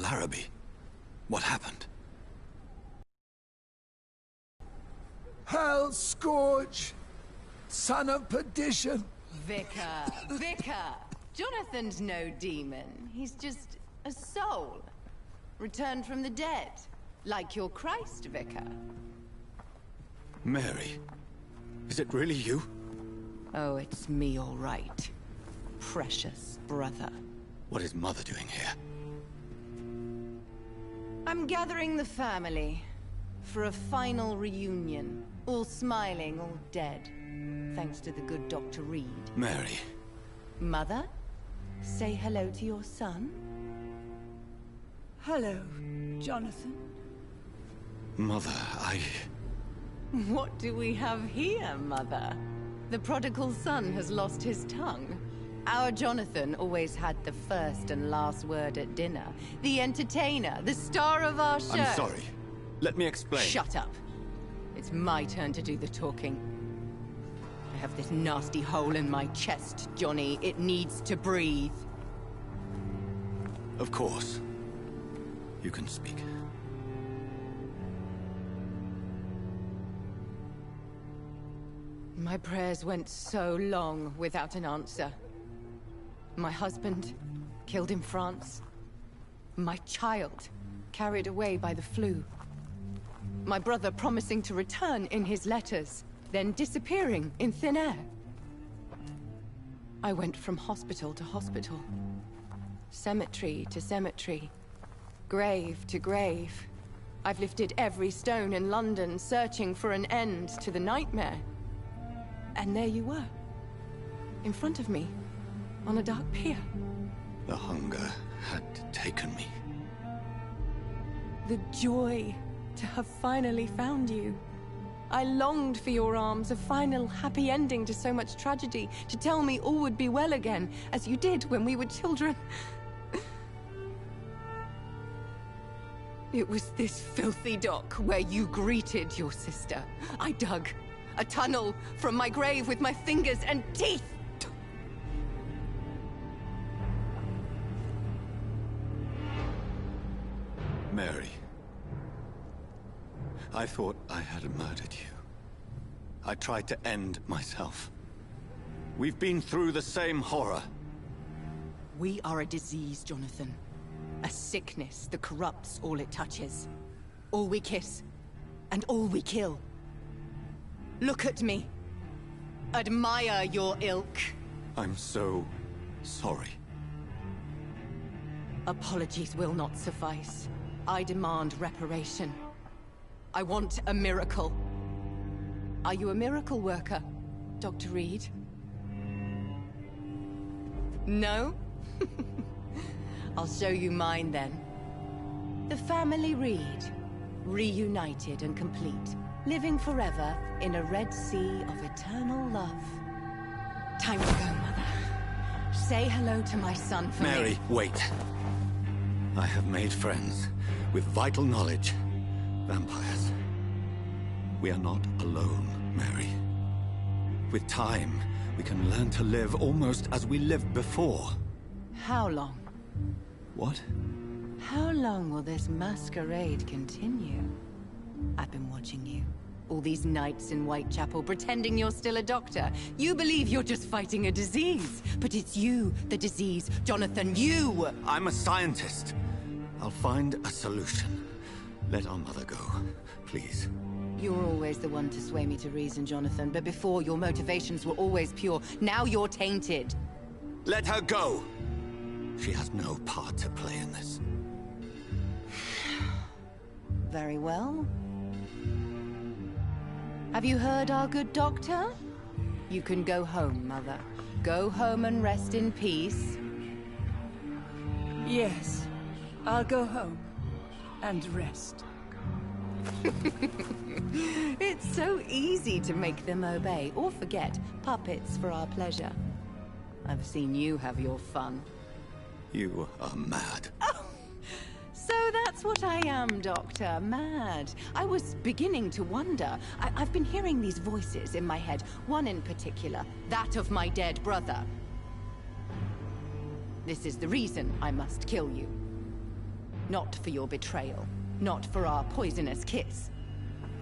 Larrabee. What happened? Hell scourge! Son of perdition! Vicar! Jonathan's no demon. He's just a soul. Returned from the dead. Like your Christ, Vicar. Mary, is it really you? Oh, it's me, all right. Precious brother. What is Mother doing here? I'm gathering the family for a final reunion. All smiling, all dead. Thanks to the good Dr. Reed. Mary. Mother, say hello to your son. Hello, Jonathan. Mother, What do we have here, Mother? The prodigal son has lost his tongue. Our Jonathan always had the first and last word at dinner. The entertainer, the star of our show. I'm sorry. Let me explain. Shut up. It's my turn to do the talking. I have this nasty hole in my chest, Johnny. It needs to breathe. Of course. You can speak. My prayers went so long without an answer. My husband, killed in France. My child, carried away by the flu. My brother promising to return in his letters, then disappearing in thin air. I went from hospital to hospital. Cemetery to cemetery. Grave to grave. I've lifted every stone in London, searching for an end to the nightmare. And there you were. In front of me. On a dark pier. The hunger had taken me. The joy to have finally found you. I longed for your arms, a final happy ending to so much tragedy, to tell me all would be well again, as you did when we were children. It was this filthy dock where you greeted your sister. I dug a tunnel from my grave with my fingers and teeth. Mary. I thought I had murdered you. I tried to end myself. We've been through the same horror. We are a disease, Jonathan. A sickness that corrupts all it touches. All we kiss, and all we kill. Look at me. Admire your ilk. I'm so sorry. Apologies will not suffice. I demand reparation. I want a miracle. Are you a miracle worker, Dr. Reed? No? I'll show you mine then. The family Reed, reunited and complete, living forever in a red sea of eternal love. Time to go, Mother. Say hello to my son for me. Mary, wait. I have made friends with vital knowledge. Vampires. We are not alone, Mary. With time, we can learn to live almost as we lived before. How long? What? How long will this masquerade continue? I've been watching you. All these nights in Whitechapel, pretending you're still a doctor. You believe you're just fighting a disease. But it's you, the disease. Jonathan, you! I'm a scientist. I'll find a solution. Let our mother go, please. You're always the one to sway me to reason, Jonathan. But before, your motivations were always pure. Now you're tainted. Let her go! She has no part to play in this. Very well. Have you heard our good doctor? You can go home, Mother. Go home and rest in peace. Yes, I'll go home and rest. It's so easy to make them obey or forget. Puppets for our pleasure. I've seen you have your fun. You are mad. Oh, so that's what I am, Doctor. Mad. I was beginning to wonder. I've been hearing these voices in my head. One in particular, that of my dead brother. This is the reason I must kill you. Not for your betrayal. Not for our poisonous kiss.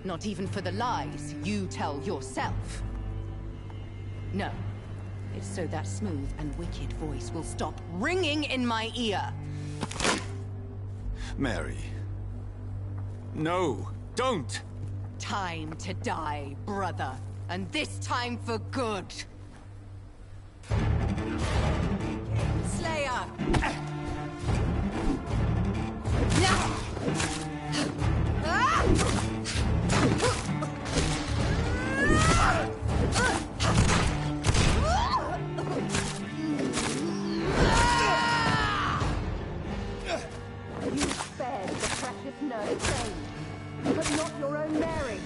Not even for the lies you tell yourself. No. It's so that smooth and wicked voice will stop ringing in my ear. Mary. No, don't! Time to die, brother. And this time for good. Slayer! You spared the precious nurse Jane, but not your own Mary.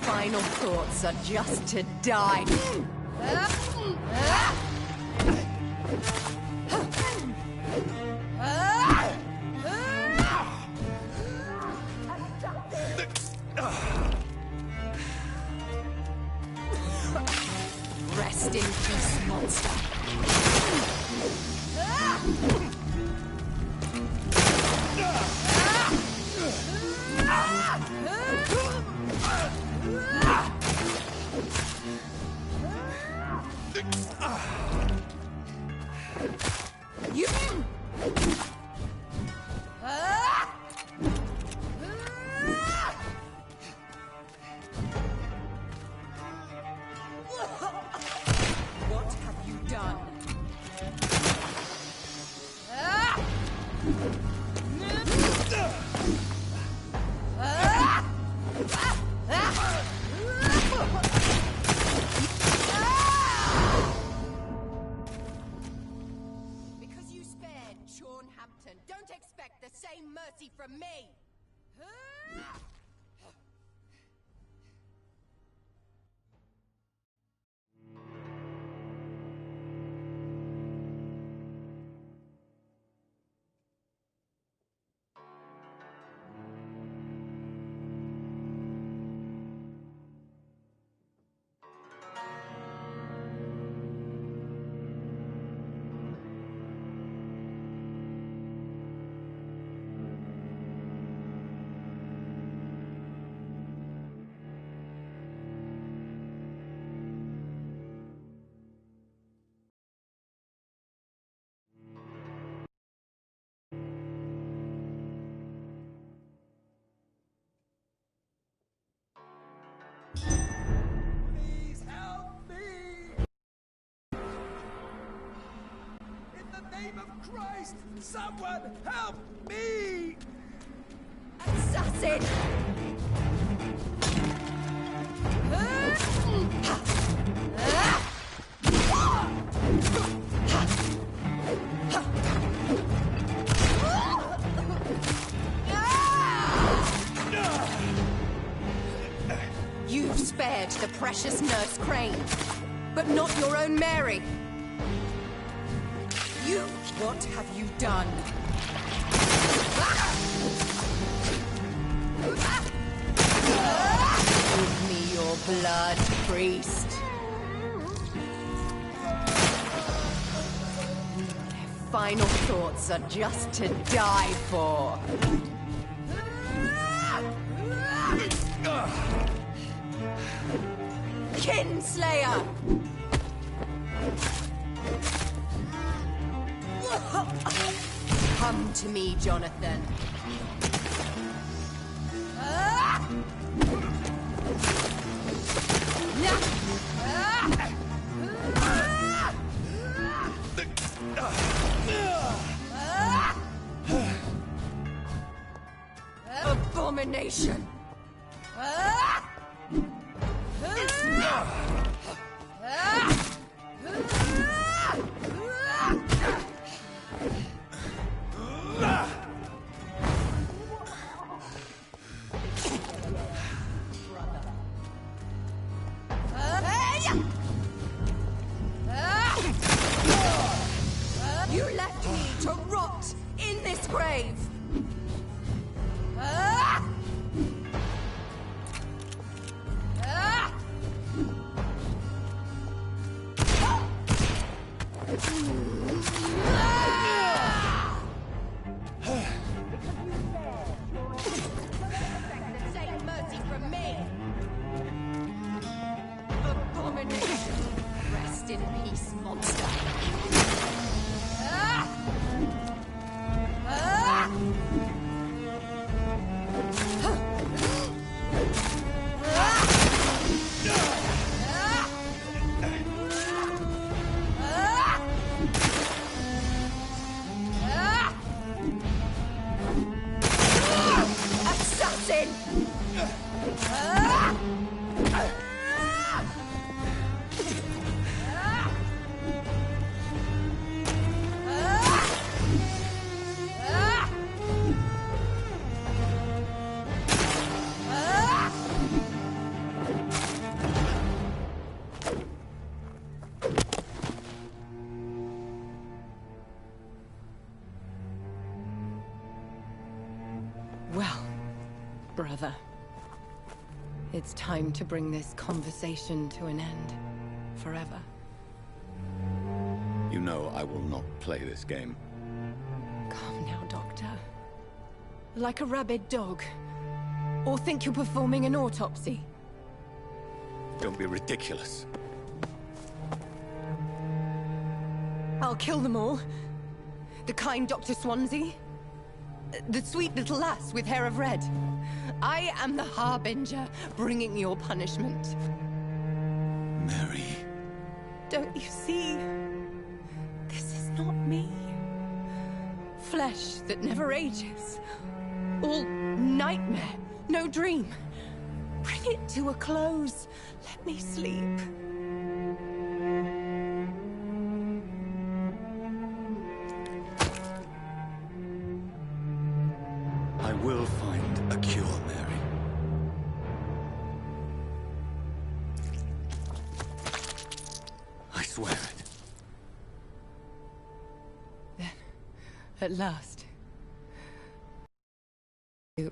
Final thoughts are just to die. Rest in peace, monster. You... What have you done? Because you spared Sean Hampton, don't expect the same mercy from me! Please help me! In the name of Christ, someone help me! Assassin! You've spared the precious Nurse Crane, but not your own Mary. You... What have you done? Give me your blood, priest. Final thoughts are just to die for. Kinslayer! Come to me, Jonathan. Abomination! You left me to rot in this grave! Well, brother. It's time to bring this conversation to an end. Forever. You know I will not play this game. Calm now, Doctor. Like a rabid dog. Or think you're performing an autopsy. Don't be ridiculous. I'll kill them all. The kind Dr. Swansea. The sweet little lass with hair of red. I am the Harbinger, bringing your punishment. Mary. Don't you see? This is not me. Flesh that never ages. All nightmare, no dream. Bring it to a close. Let me sleep. I will find a cure, Mary. I swear it. Then, at last... you...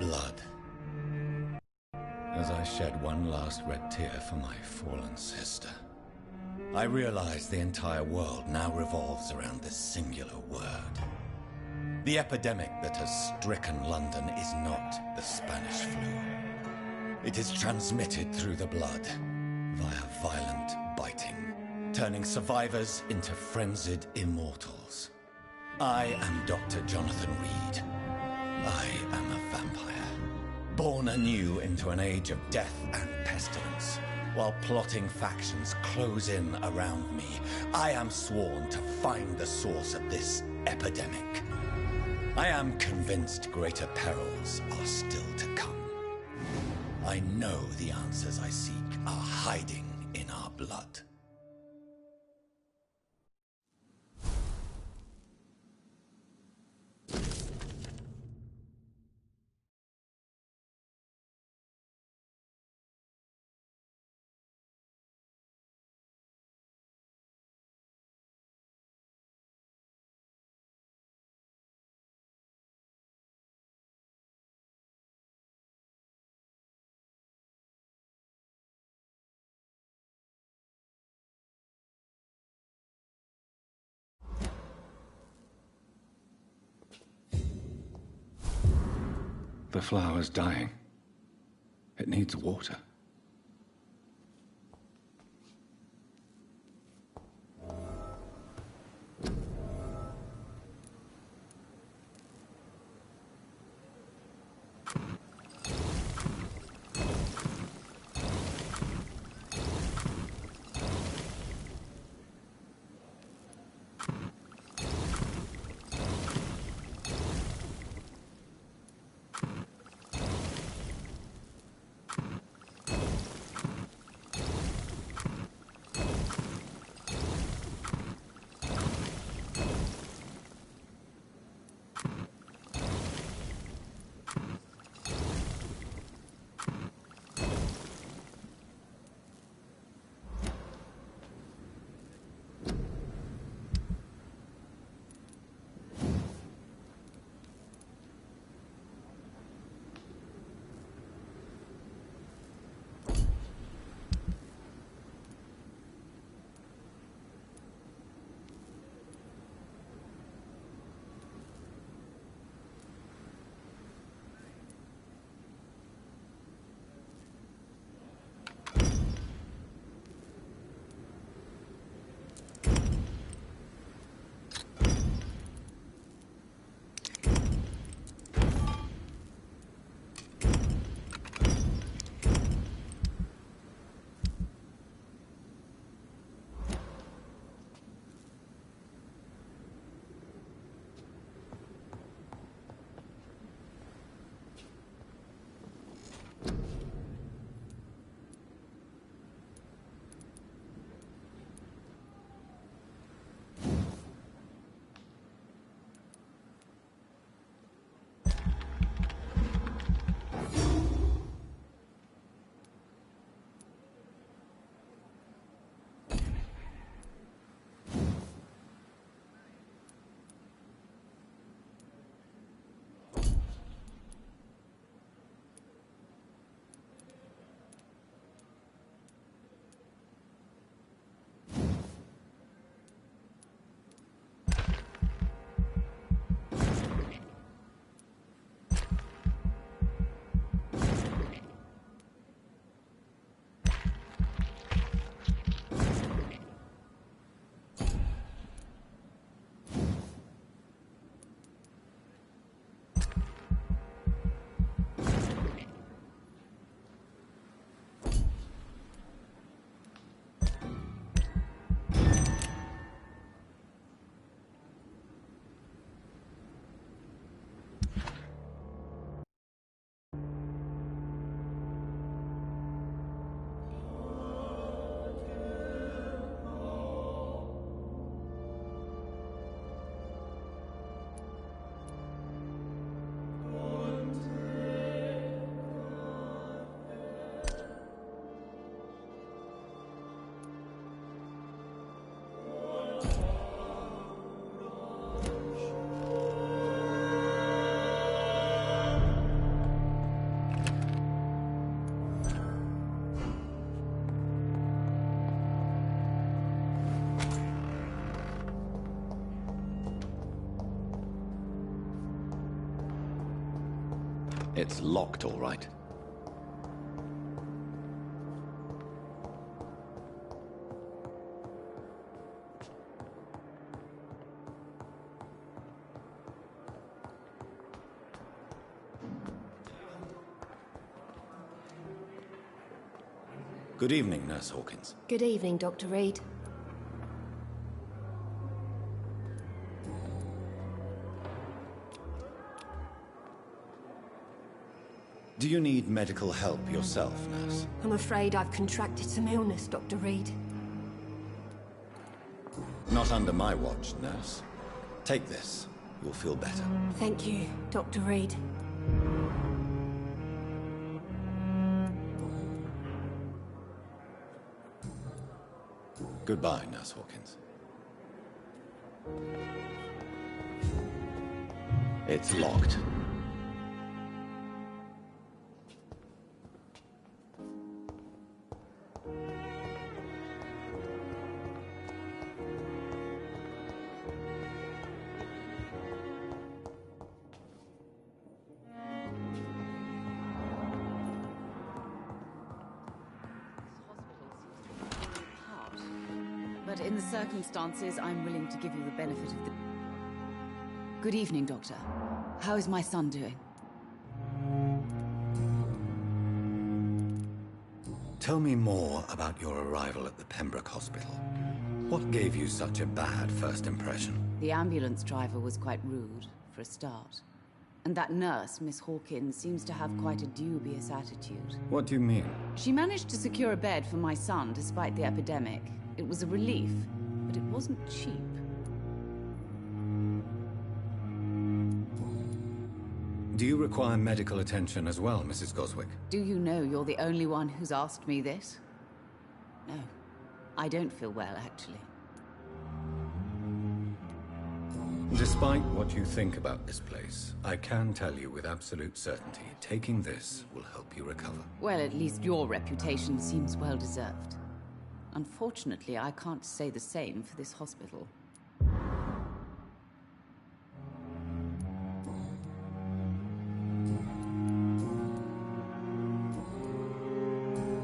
Blood. As I shed one last red tear for my fallen sister, I realize the entire world now revolves around this singular word. The epidemic that has stricken London is not the Spanish flu. It is transmitted through the blood, via violent biting, turning survivors into frenzied immortals. I am Dr. Jonathan Reed. I am a vampire, born anew into an age of death and pestilence. While plotting factions close in around me, I am sworn to find the source of this epidemic. I am convinced greater perils are still to come. I know the answers I seek are hiding in our blood. The flower's dying. It needs water. It's locked, all right. Good evening, Nurse Hawkins. Good evening, Dr. Reed. Do you need medical help yourself, Nurse? I'm afraid I've contracted some illness, Dr. Reed. Not under my watch, Nurse. Take this. You'll feel better. Thank you, Dr. Reed. Goodbye, Nurse Hawkins. It's locked. In the circumstances, I'm willing to give you the benefit of the... Good evening, Doctor. How is my son doing? Tell me more about your arrival at the Pembroke Hospital. What gave you such a bad first impression? The ambulance driver was quite rude, for a start. And that nurse, Miss Hawkins, seems to have quite a dubious attitude. What do you mean? She managed to secure a bed for my son despite the epidemic. It was a relief, but it wasn't cheap. Do you require medical attention as well, Mrs. Goswick? Do you know you're the only one who's asked me this? No, I don't feel well, actually. Despite what you think about this place, I can tell you with absolute certainty, taking this will help you recover. Well, at least your reputation seems well deserved. Unfortunately, I can't say the same for this hospital.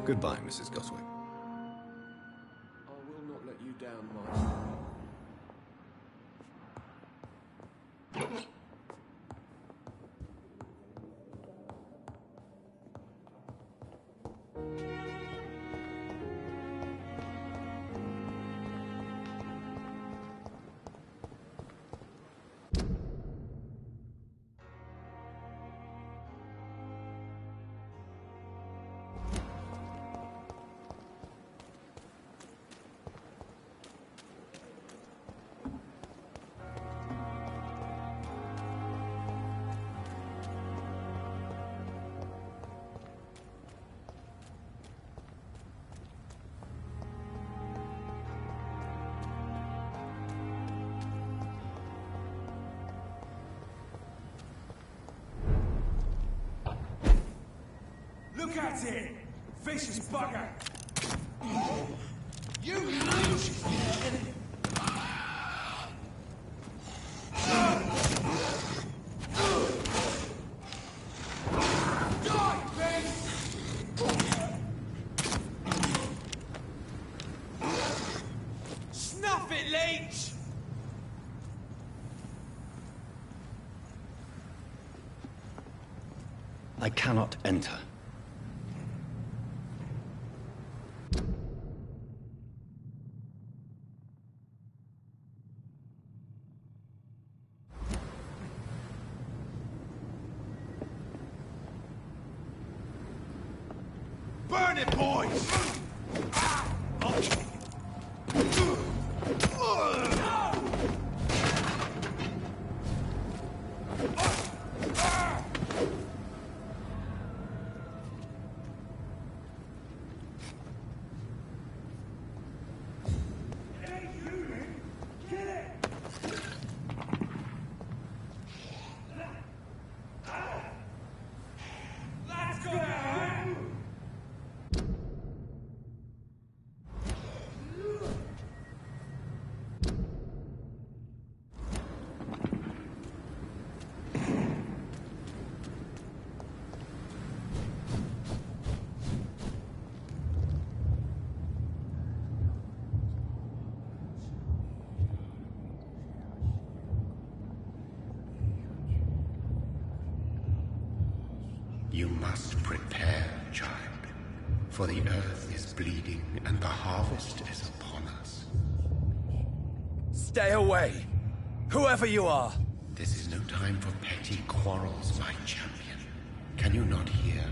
Goodbye, Mrs. Goswick. I will not let you down, Martin. Look at it! Vicious bugger! You lose! Die, Snuff it, leech! I cannot enter. Burn it, boys! Let's go! You must prepare, child, for the earth is bleeding and the harvest is upon us. Stay away! Whoever you are! This is no time for petty quarrels, my champion. Can you not hear?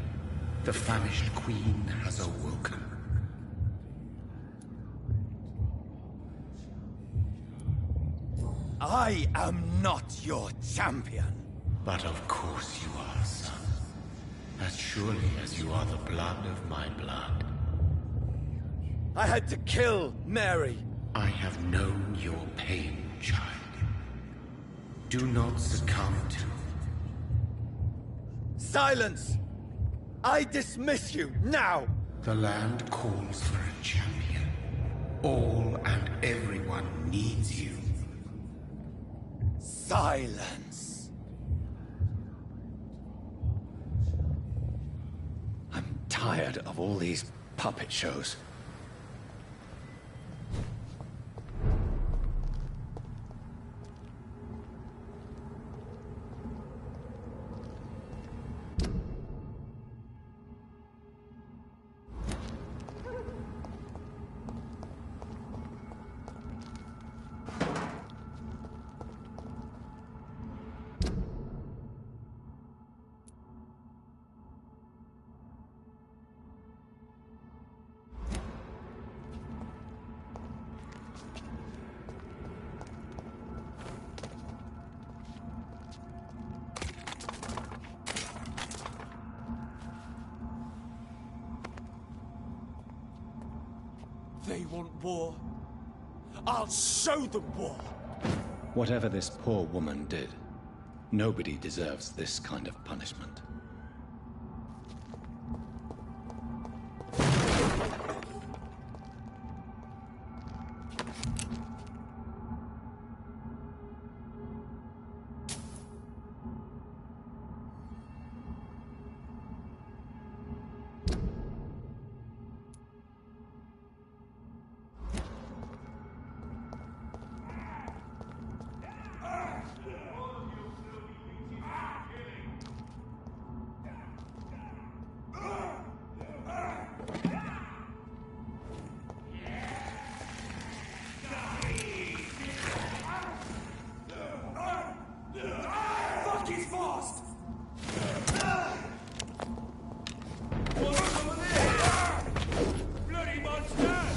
The famished queen has awoken. I am not your champion! But of course you are, son. As surely as you are the blood of my blood. I had to kill Mary! I have known your pain, child. Do not succumb to... Silence! I dismiss you, now! The land calls for a champion. All and everyone needs you. Silence! I'm tired of all these puppet shows. They want war. I'll show them war. Whatever this poor woman did, nobody deserves this kind of punishment. Fuck, he's fast! Bloody monster!